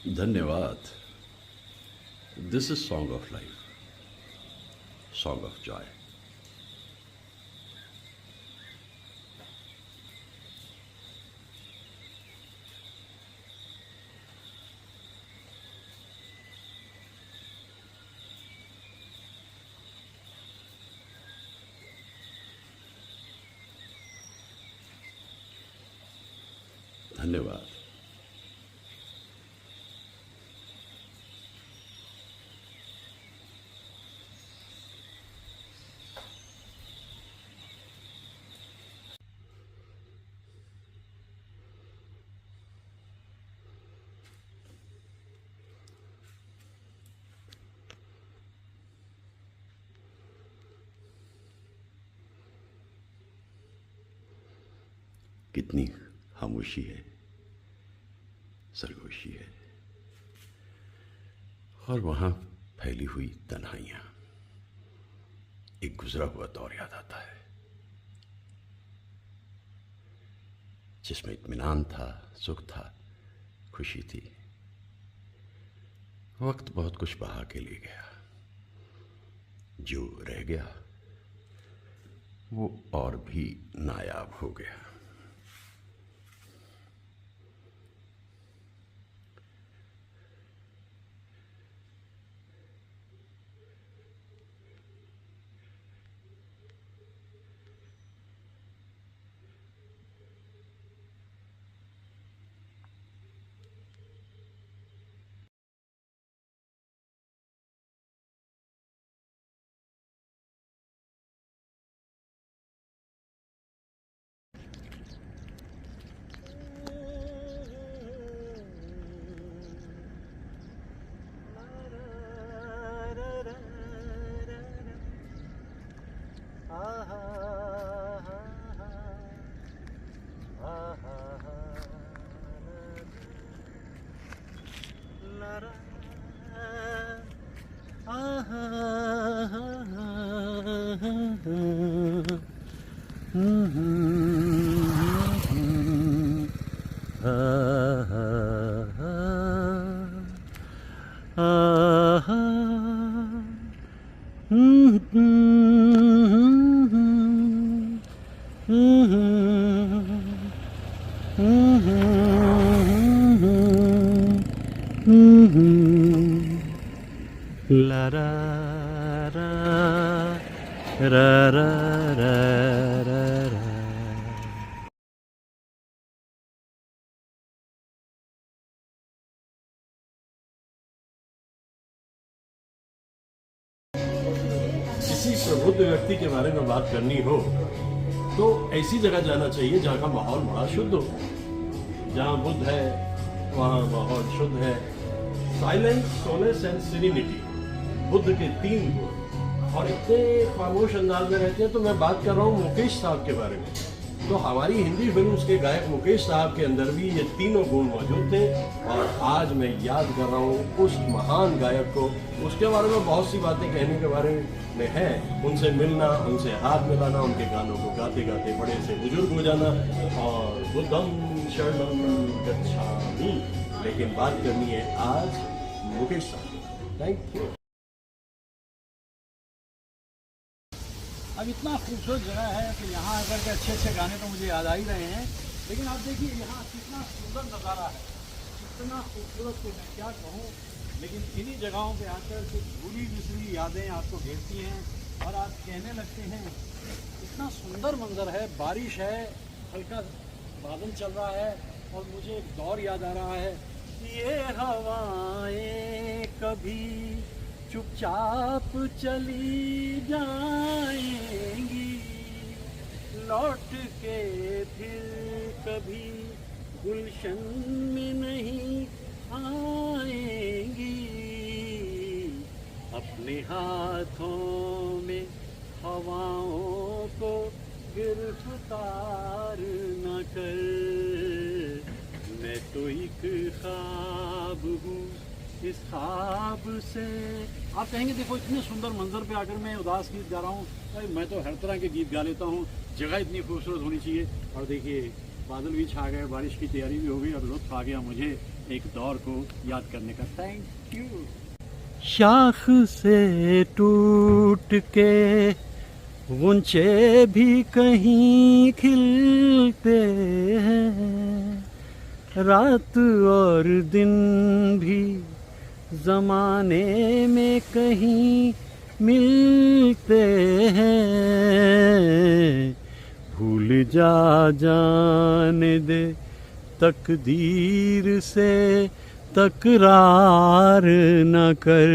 धन्यवाद। This is song of life, song of Joy. धन्यवाद। कितनी खामोशी है, सरगोशी है, और वहां फैली हुई तन्हाइयां। एक गुजरा हुआ दौर याद आता है जिसमें इत्मीनान था, सुख था, खुशी थी। वक्त बहुत कुछ बहा के ले गया। जो रह गया वो और भी नायाब हो गया। La ra ra ra ra ra ra ra। किसी प्रबुद्ध व्यक्ति के बारे में बात करनी हो तो ऐसी जगह जाना चाहिए जहाँ का माहौल बड़ा शुद्ध हो। जहाँ बुद्ध है वहाँ माहौल शुद्ध है। Silence, solace and serenity, Buddha के 3 गुण, और इतने खामोश अंदाज में रहते हैं। तो मैं बात कर रहा हूँ मुकेश साहब के बारे में। तो हमारी हिंदी फिल्म्स के गायक मुकेश साहब के अंदर भी ये तीनों गुण मौजूद थे। और आज मैं याद कर रहा हूँ उस महान गायक को। उसके बारे में बहुत सी बातें कहने के बारे में है। उनसे मिलना, उनसे हाथ मिलाना, उनके गानों को गाते गाते बड़े से बुजुर्ग हो जाना, और बुद्धम शरणम गच्छामि। लेकिन बात करनी है आज मुकेश साहब। Thank you. अब इतना खूबसूरत जगह है कि यहाँ आकर के अच्छे अच्छे गाने तो मुझे याद आ ही रहे हैं। लेकिन आप देखिए यहाँ कितना सुंदर नज़ारा है, कितना खूबसूरत, तो मैं क्या कहूँ। लेकिन इन्हीं जगहों पे आकर कुछ भूली बिसरी यादें आपको घेरती हैं और आप कहने लगते हैं। इतना सुंदर मंजर है, बारिश है, हल्का बादल चल रहा है, और मुझे एक दौर याद आ रहा है। ये हवाएं कभी चुपचाप चली जाएंगी, लौट के फिर कभी गुलशन में नहीं आएंगी। अपने हाथों में हवाओं को गिरफ्तार न कर, मैं तो एक ख्वाब हूँ, इस ख्वाब से। आप कहेंगे देखो इतने सुंदर मंजर पे आकर मैं उदास गीत गा रहा हूँ। भाई मैं तो हर तरह के गीत गा लेता हूँ, जगह इतनी खूबसूरत होनी चाहिए। और देखिए बादल भी छा गए, बारिश की तैयारी भी हो गई, और लुत्फ़ आ गया मुझे एक दौर को याद करने का। Thank you. शाख से टूट के गुंचे भी कहीं खिलते हैं, रात और दिन भी ज़माने में कहीं मिलते हैं। भूल जा जाने दे तकदीर से तकरार न कर,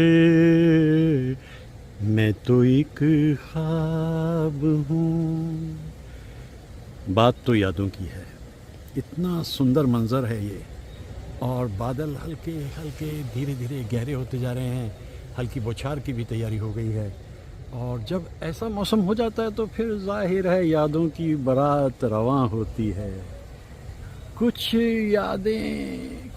मैं तो एक ख्वाब हूँ। बात तो यादों की है। इतना सुंदर मंजर है ये, और बादल हल्के हल्के धीरे धीरे गहरे होते जा रहे हैं। हल्की बौछार की भी तैयारी हो गई है, और जब ऐसा मौसम हो जाता है तो फिर जाहिर है यादों की बारात रवां होती है। कुछ यादें,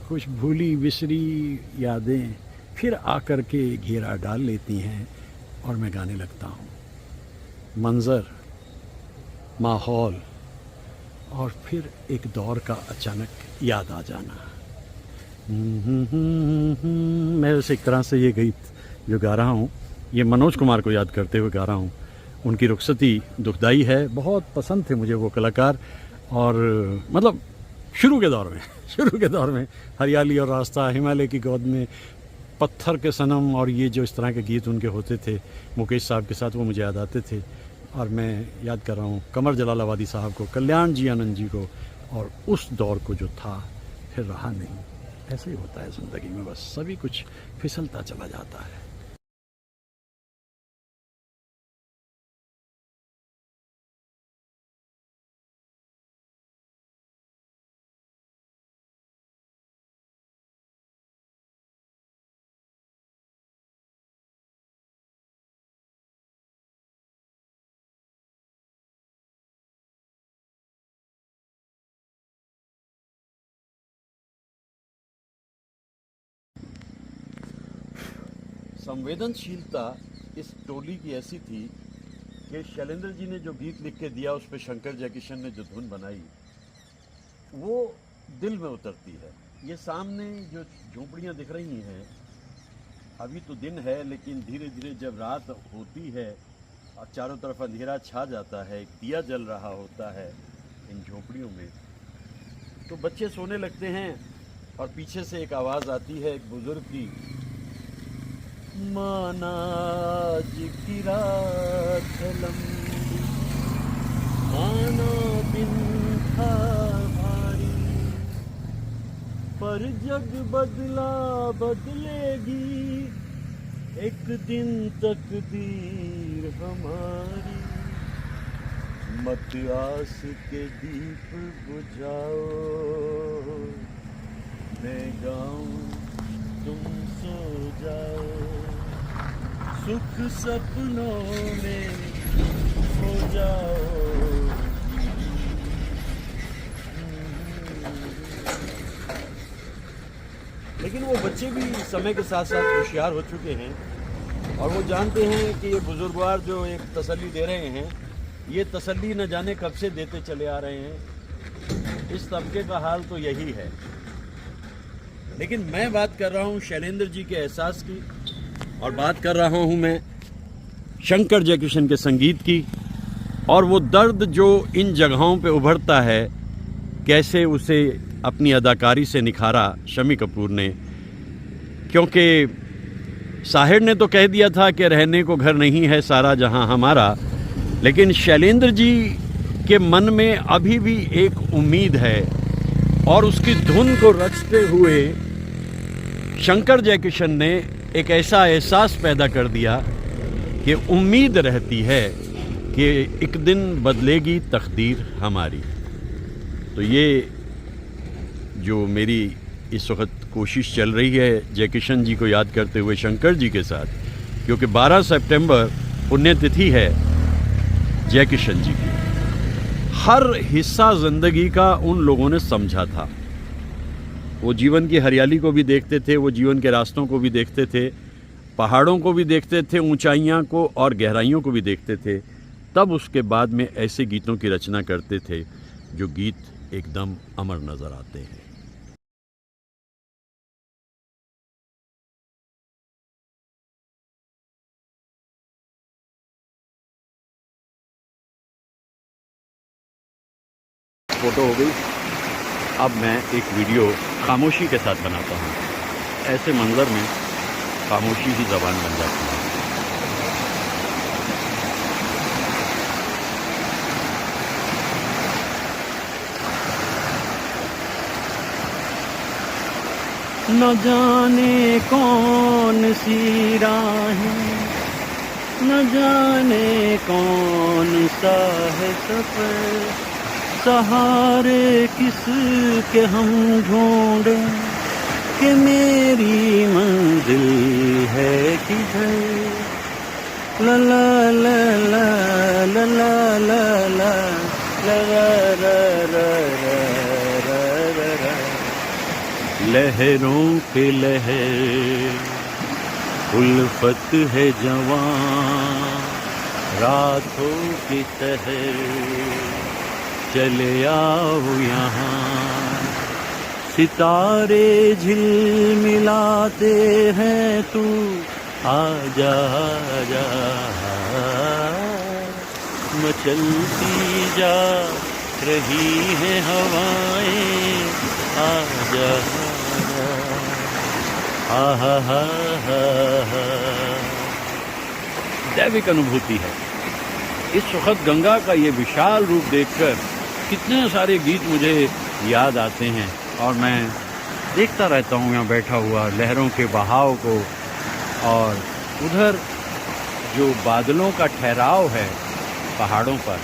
कुछ भूली बिसरी यादें फिर आकर के घेरा डाल लेती हैं, और मैं गाने लगता हूँ। मंज़र, माहौल, और फिर एक दौर का अचानक याद आ जाना। मैं वैसे एक तरह से ये गीत जो गा रहा हूँ, ये मनोज कुमार को याद करते हुए गा रहा हूँ। उनकी रुखसती दुखदाई है। बहुत पसंद थे मुझे वो कलाकार, और मतलब शुरू के दौर में हरियाली और रास्ता, हिमालय की गोद में, पत्थर के सनम, और ये जो इस तरह के गीत उनके होते थे मुकेश साहब के साथ, वो मुझे याद आते थे। और मैं याद कर रहा हूँ कमर जलालाबादी साहब को, कल्याण जी आनंद जी को, और उस दौर को जो था फिर रहा नहीं। ऐसे ही होता है ज़िंदगी में, बस सभी कुछ फिसलता चला जाता है। संवेदनशीलता इस टोली की ऐसी थी कि शैलेंद्र जी ने जो गीत लिख के दिया, उस पर शंकर जयकिशन ने जो धुन बनाई, वो दिल में उतरती है। ये सामने जो झोपड़ियाँ दिख रही हैं, अभी तो दिन है, लेकिन धीरे धीरे जब रात होती है और चारों तरफ अंधेरा छा जाता है, एक दिया जल रहा होता है इन झोपड़ियों में, तो बच्चे सोने लगते हैं, और पीछे से एक आवाज़ आती है एक बुजुर्ग की, माना आज की रात लंबी, माना दिन था भारी, पर जग बदला बदलेगी एक दिन तकदीर हमारी। मत आस के दीप बुझाओ, मैं गाऊं तुम सो जाओ, सुख सपनों में सो जाओ। लेकिन वो बच्चे भी समय के साथ साथ होशियार हो चुके हैं, और वो जानते हैं कि ये बुजुर्गवार जो एक तसल्ली दे रहे हैं, ये तसल्ली न जाने कब से देते चले आ रहे हैं। इस तबके का हाल तो यही है। लेकिन मैं बात कर रहा हूँ शैलेंद्र जी के एहसास की, और बात कर रहा हूँ मैं शंकर जयकिशन के संगीत की, और वो दर्द जो इन जगहों पे उभरता है, कैसे उसे अपनी अदाकारी से निखारा शम्मी कपूर ने। क्योंकि साहिर ने तो कह दिया था कि रहने को घर नहीं है सारा जहां हमारा, लेकिन शैलेंद्र जी के मन में अभी भी एक उम्मीद है, और उसकी धुन को रचते हुए शंकर जयकिशन ने एक ऐसा एहसास पैदा कर दिया कि उम्मीद रहती है कि एक दिन बदलेगी तकदीर हमारी। तो ये जो मेरी इस वक्त कोशिश चल रही है जयकिशन जी को याद करते हुए शंकर जी के साथ, क्योंकि 12 सितंबर पुण्यतिथि है जयकिशन जी की। हर हिस्सा ज़िंदगी का उन लोगों ने समझा था। वो जीवन की हरियाली को भी देखते थे, वो जीवन के रास्तों को भी देखते थे, पहाड़ों को भी देखते थे, ऊंचाइयां को और गहराइयों को भी देखते थे। तब उसके बाद में ऐसे गीतों की रचना करते थे जो गीत एकदम अमर नज़र आते हैं। फ़ोटो हो गई। अब मैं एक वीडियो खामोशी के साथ बनाता हूँ। ऐसे मंज़र में खामोशी ही ज़बान बन जाती है। न जाने कौन सी राहें, न जाने कौन सा है सफ़र, सहारे किसके हम ढूंढें कि मेरी मंजिल है किधर। ला ला ला ला ला ला ला ला ला ला ला। लहरों पे लहर उल्फत है जवां, रातों की तहर चले आओ यहाँ। सितारे झिलमिलाते हैं, तू आजा आजा। मचलती जा रही है हवाएं, आजा आजा। दैविक अनुभूति है। इस वक्त गंगा का ये विशाल रूप देखकर कितने सारे गीत मुझे याद आते हैं और मैं देखता रहता हूँ यहाँ बैठा हुआ लहरों के बहाव को। और उधर जो बादलों का ठहराव है पहाड़ों पर,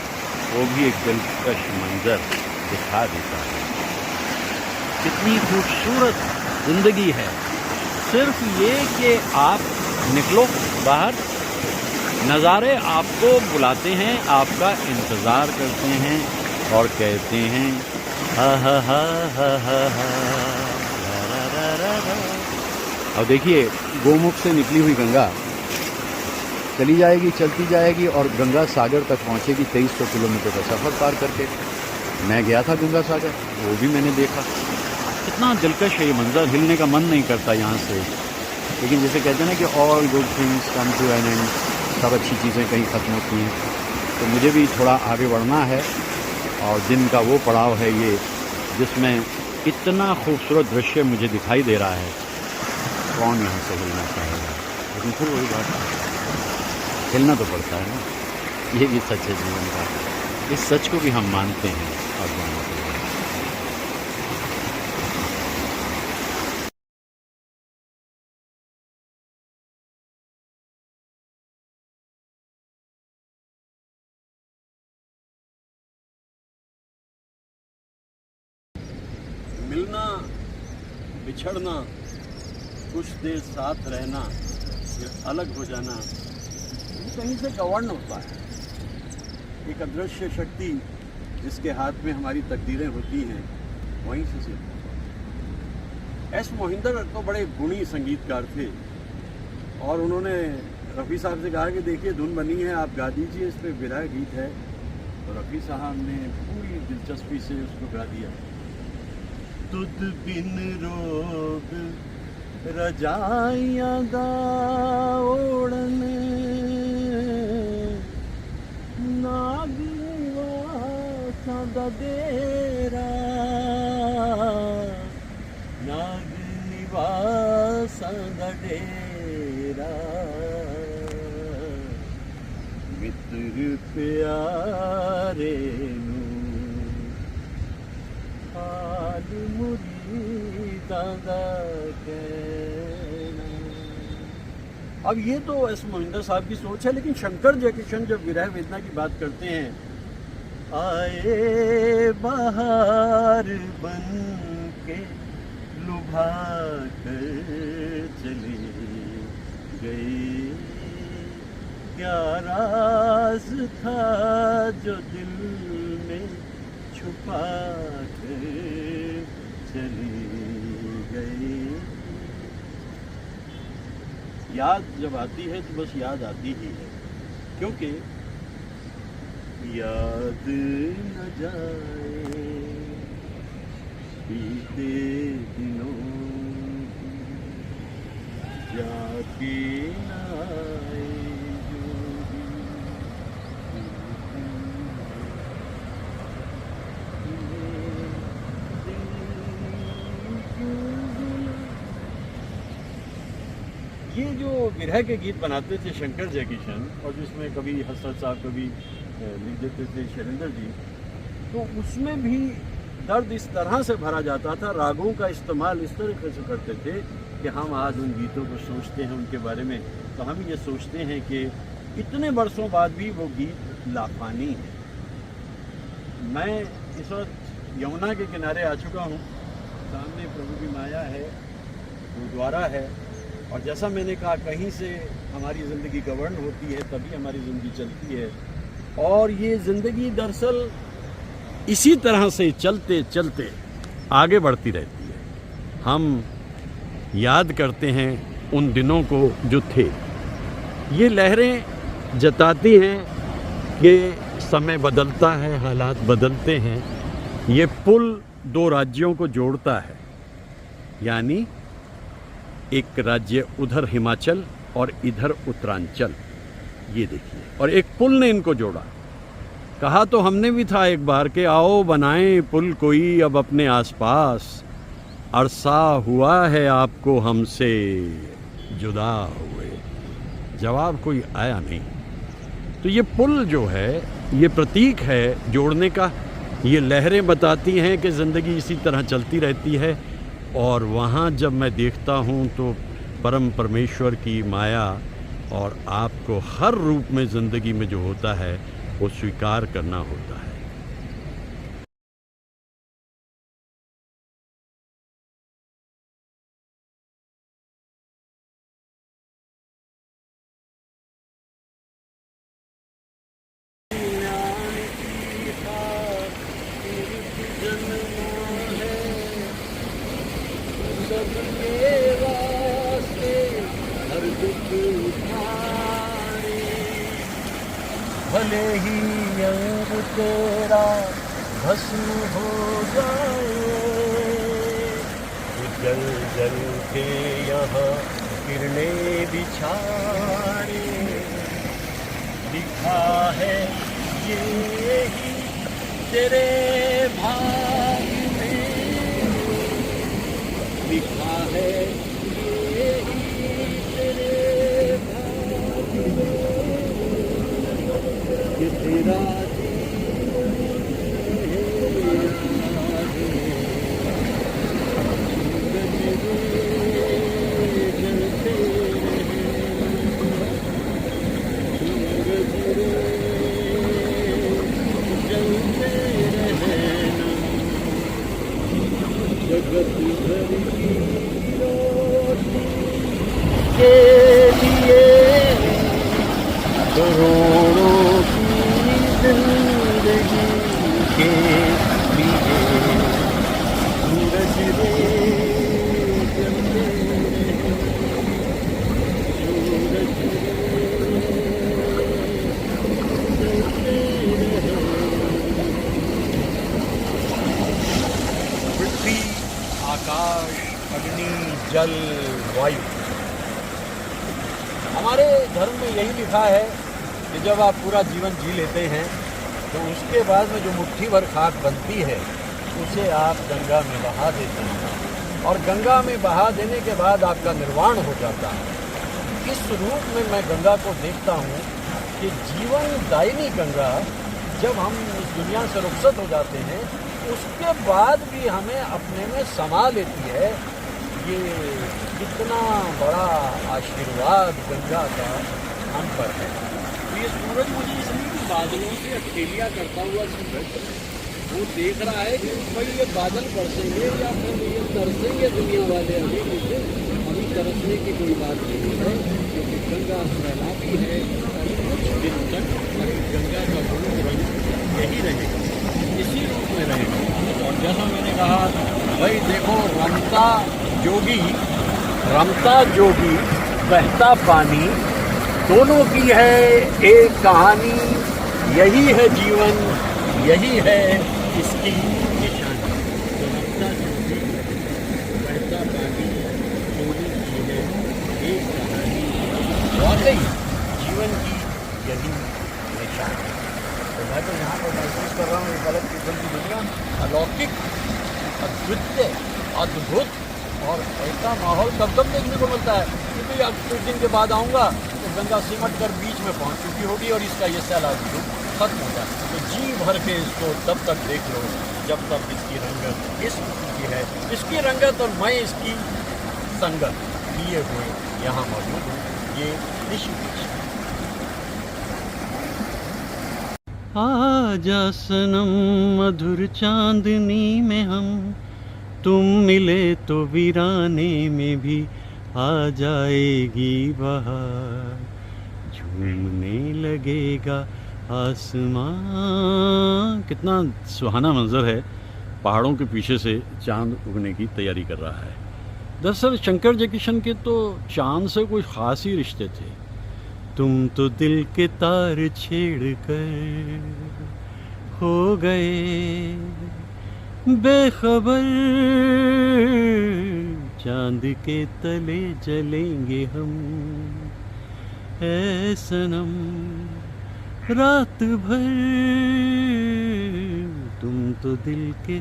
वो भी एक दिलकश मंजर दिखा देता है। कितनी खूबसूरत ज़िंदगी है। सिर्फ ये कि आप निकलो बाहर, नज़ारे आपको बुलाते हैं, आपका इंतज़ार करते हैं और कहते हैं हा हा हा हा हा हा। और देखिए, गोमुख से निकली हुई गंगा चली जाएगी, चलती जाएगी और गंगा सागर तक पहुंचेगी 2300 किलोमीटर का सफ़र पार करके। मैं गया था गंगा सागर, वो भी मैंने देखा। कितना दिलकश है ये मंज़र, हिलने का मन नहीं करता यहाँ से। लेकिन जैसे कहते हैं ना कि all good things come to an end, सब अच्छी चीज़ें कहीं ख़त्म होती हैं। तो मुझे भी थोड़ा आगे बढ़ना है और दिन का वो पड़ाव है ये जिसमें इतना खूबसूरत दृश्य मुझे दिखाई दे रहा है। कौन यहाँ से हिलना चाहेगा? लेकिन फिर वही बात, हिलना तो पड़ता है ना। ये भी सच है जीवन का। इस सच को भी हम मानते हैं और मानते हैं। मिलना, बिछड़ना, कुछ देर साथ रहना, फिर अलग हो जाना, ये कहीं से गवर्न होता है। एक अदृश्य शक्ति जिसके हाथ में हमारी तकदीरें होती हैं, वहीं से सिद्ध होता है। एस मोहिंदर तो बड़े गुणी संगीतकार थे और उन्होंने रफ़ी साहब से कहा कि देखिए धुन बनी है, आप गा दीजिए, इस पर विरह गीत है। तो रफ़ी साहब ने पूरी दिलचस्पी से उसको गा दिया। तुद बिन रोग रजाइयां दा ओढ़न, नाग निवासां दा डेरा, नाग निवासां दा डेरा, मित्र प्यारे अब ये तो एस मोहिंदर साहब की सोच है, लेकिन शंकर जयकिशन जब विरह वेदना की बात करते हैं, आए बहार बन के लुभा कर चले गए, क्या राज था जो दिल में छुपा कर चली गई। याद जब आती है तो बस याद आती ही है, क्योंकि याद न जाए बीते दिनों जाके न आए जो ये जो विरह के गीत बनाते थे शंकर जयकिशन, और जिसमें कभी हसरत साहब कभी लिख देते थे शैलेंद्र जी, तो उसमें भी दर्द इस तरह से भरा जाता था, रागों का इस्तेमाल इस तरीके से करते थे कि हम आज उन गीतों को सोचते हैं उनके बारे में, तो हम ये सोचते हैं कि इतने वर्षों बाद भी वो गीत लाफानी है। मैं इस वक्त यमुना के किनारे आ चुका हूँ, सामने प्रभु की माया है, गुरुद्वारा है, और जैसा मैंने कहा कहीं से हमारी ज़िंदगी गवर्न होती है तभी हमारी ज़िंदगी चलती है, और ये ज़िंदगी दरअसल इसी तरह से चलते चलते आगे बढ़ती रहती है। हम याद करते हैं उन दिनों को जो थे। ये लहरें जताती हैं कि समय बदलता है, हालात बदलते हैं। ये पुल दो राज्यों को जोड़ता है, यानी एक राज्य उधर हिमाचल और इधर उत्तरांचल, ये देखिए, और एक पुल ने इनको जोड़ा। कहा तो हमने भी था एक बार कि आओ बनाएं पुल कोई अब अपने आसपास, अरसा हुआ है आपको हमसे जुदा हुए। जवाब कोई आया नहीं। तो ये पुल जो है ये प्रतीक है जोड़ने का। ये लहरें बताती हैं कि ज़िंदगी इसी तरह चलती रहती है, और वहाँ जब मैं देखता हूँ तो परम परमेश्वर की माया और आपको हर रूप में ज़िंदगी में जो होता है वो स्वीकार करना होता है। भले ही अंग तेरा भस्म हो जाए, जल जल के यहाँ किरणें बिछाए, लिखा है ये ही तेरे भाग्य में, लिखा है ये ही तेरे भाग्य में, ये तेरा जगत भर की रोशनी के लिए करोड़ों की जिंदगी के लिए सूरज रे जलते रहे, सूरज रे जलते रहे। पृथ्वी, आकाश, अग्नि, जल, वायु, हमारे धर्म में यही लिखा है कि जब आप पूरा जीवन जी लेते हैं तो उसके बाद में जो मुट्ठी भर खाक बनती है उसे आप गंगा में बहा देते हैं, और गंगा में बहा देने के बाद आपका निर्वाण हो जाता है। इस रूप में मैं गंगा को देखता हूँ कि जीवन दायिनी गंगा जब हम इस दुनिया से रुखसत हो जाते हैं उसके बाद भी हमें अपने में समा लेती है। ये कितना बड़ा आशीर्वाद गंगा का हम पर है। तो ये सूरज मुझे इसलिए कि बादलों से अकेलिया करता हुआ सूरज वो देख रहा है कि भाई ये बादल बरसेंगे या फिर ये तरसेंगे दुनिया वाले, अभी तरसने की कोई बात नहीं है, क्योंकि गंगा फैलाती है कुछ दिन तक, अभी गंगा का रंग यही रहेगा, इसी रूप में रहेगा। और जैसा मैंने कहा भाई देखो, रमता जोगी बहता पानी, दोनों की है एक कहानी, यही है जीवन, यही है इसकी निशानी। तो रमता जोगी बहता पानी, दोनों की है एक कहानी, वाकई जीवन की यही निशानी। तो मैं तो यहाँ पर महसूस कर रहा हूँ एक अलग किस्म की दुनिया, अलौकिक, अद्वितीय, अद्भुत और ऐसा माहौल कब कब देखने को मिलता है, क्योंकि अब कुछ दिन के बाद आऊँगा तो गंगा सिमट कर बीच में पहुँच चुकी होगी और इसका ये सैलाब खत्म हो जाए। तो जी भर के इसको तब तक देख लो जब तक इसकी रंगत इस की है, इसकी रंगत और मैं इसकी संगत लिए हुए यहाँ मौजूद हूँ। ये ऋषिकेश है। आजा सनम मधुर चांदनी में हम, तुम मिले तो वीराने में भी आ जाएगी बहार, झूमने लगेगा आसमां। कितना सुहाना मंजर है, पहाड़ों के पीछे से चांद उगने की तैयारी कर रहा है। दरअसल शंकर जयकिशन के तो चांद से कोई ख़ास ही रिश्ते थे। तुम तो दिल के तार छेड़ कर हो गए बेखबर, चांद के तले जलेंगे हम ऐ सनम रात भर, तुम तो दिल के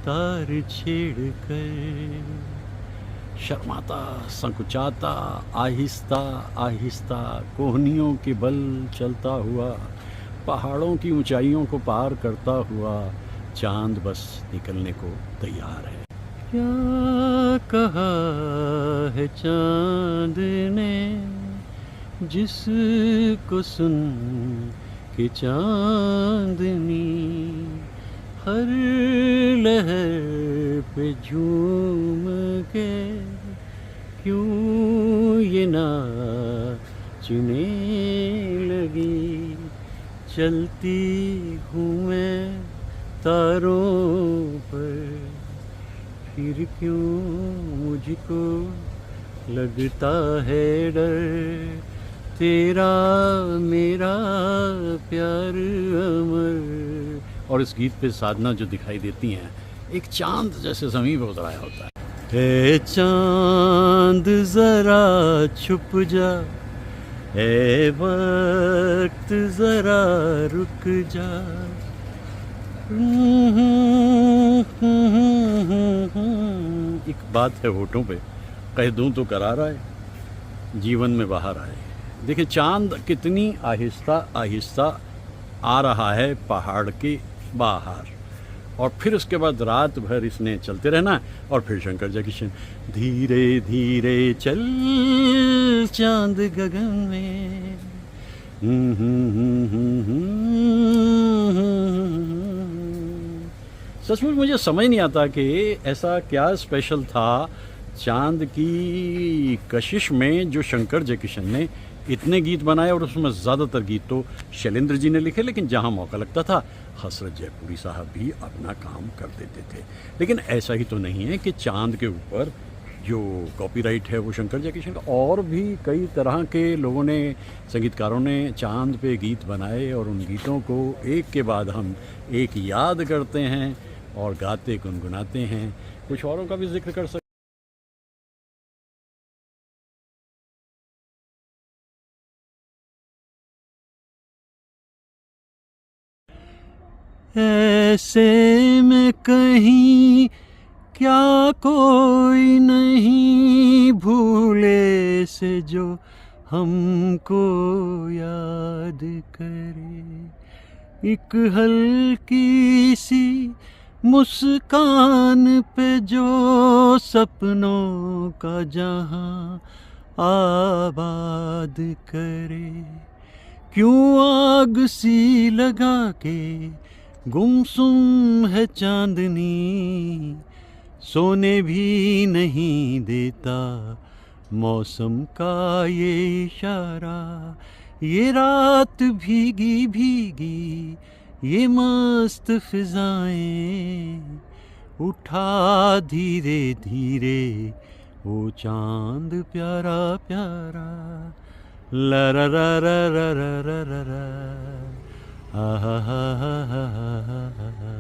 तार छेड़ कर। शर्माता संकुचाता आहिस्ता आहिस्ता कोहनियों के बल चलता हुआ, पहाड़ों की ऊंचाइयों को पार करता हुआ चांद बस निकलने को तैयार है। क्या कहा है चांद ने जिसको सुन के चांदनी हर लहर पे झूम के क्यों ये नाचने लगी। चलती हूँ मैं तारों पर, फिर क्यों मुझको लगता है डर, तेरा मेरा प्यार अमर। और इस गीत पे साधना जो दिखाई देती हैं, एक चांद जैसे ज़मीन पर उतर आया होता है। चांद ज़रा छुप जा, ए वक्त ज़रा रुक जा। एक बात है होठों पे, कह दूं तो करार आए, जीवन में बाहर आए। देखिए चांद कितनी आहिस्ता आहिस्ता आ रहा है पहाड़ के बाहर, और फिर उसके बाद रात भर इसने चलते रहना। और फिर शंकर जयकिशन धीरे धीरे चल चांद गगन में। सचमुच मुझे समझ नहीं आता कि ऐसा क्या स्पेशल था चांद की कशिश में जो शंकर जयकिशन ने इतने गीत बनाए, और उसमें ज़्यादातर गीत तो शैलेंद्र जी ने लिखे, लेकिन जहाँ मौका लगता था हसरत जयपुरी साहब भी अपना काम कर देते थे। लेकिन ऐसा ही तो नहीं है कि चांद के ऊपर जो कॉपीराइट है वो शंकर जयकिशन का, और भी कई तरह के लोगों ने, संगीतकारों ने चांद पे गीत बनाए, और उन गीतों को एक के बाद हम एक याद करते हैं और गाते गुनगुनाते हैं। कुछ औरों का भी जिक्र कर सकते। ऐसे में कहीं क्या कोई नहीं भूले से जो हमको याद करे, एक हल्की सी मुस्कान पे जो सपनों का जहां आबाद करे। क्यों आग सी लगा के गुमसुम है चांदनी, सोने भी नहीं देता मौसम का ये इशारा। ये रात भीगी भीगी ये मस्त फिजाएं, उठा धीरे धीरे वो चांद प्यारा प्यारा। ला रा रा रा रा रा रा रा, आहा हा हा हा हा हा।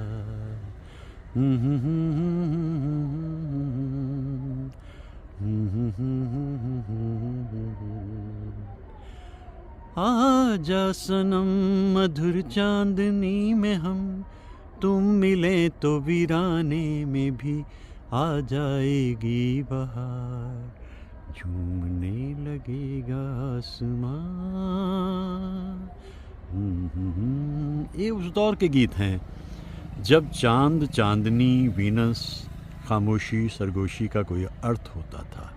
आजा सनम मधुर चांदनी में हम, तुम मिले तो वीराने में भी आ जाएगी बहार, झूमने लगेगा आसमां। ये उस दौर के गीत हैं जब चांद, चांदनी, वीनस, खामोशी, सरगोशी का कोई अर्थ होता था।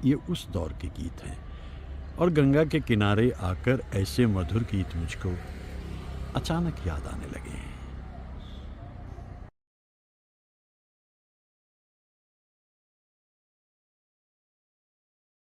ये उस दौर के गीत हैं और गंगा के किनारे आकर ऐसे मधुर गीत मुझको अचानक याद आने लगे हैं।